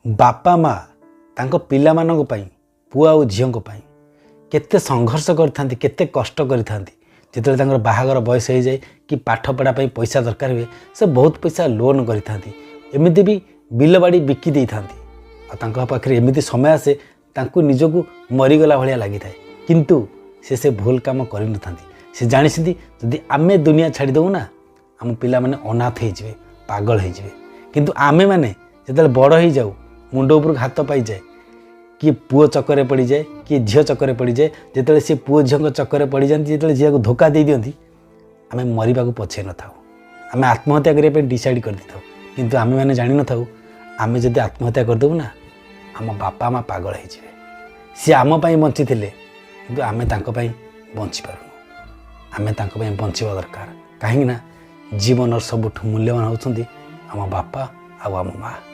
बापा माँ तांको पिलामानंको पई पुआ और झीओंको पई केते संघर्ष करथांती केते कष्ट करथांती। जितेबाला तांकर बाहागर बयस हो जाए कि पाठ पढ़ा पैसा दरकार हुए से बहुत पैसा लोन करथांती। एमिति भी बिल बाड़ी बिकी दे थांती। आ पाखरे एमिति समय आसे तांको निजको मरीगला भलिया लगी थाए किंतु से भूल काम कर से जानी जदि आमे दुनिया छाड़ीदेव ना आम पिला माने अनाथ हो पागल हो किंतु आमे माने जिते बड़ हो जाऊ मुंड उपर हाथ पाई जाए किए पुओ चक्कर पड़ जाए किए झील चक्कर पड़ जाए जिते सी पुओ झील चक्कर पड़ जाती जो झील को धोखा दे दिखती आम मरवा को पछे न था आम आत्महत्या करने डिसाइड कर था किंतु आम मैंने जान न था आम जब आत्महत्या करदेबू ना आम बापा माँ पागल हो सी आम बंची थे कि आम बंची पारूँ आम बंचवा दरकार कहीं जीवन सबुठ मूल्यवान होती आम बापा आम माँ।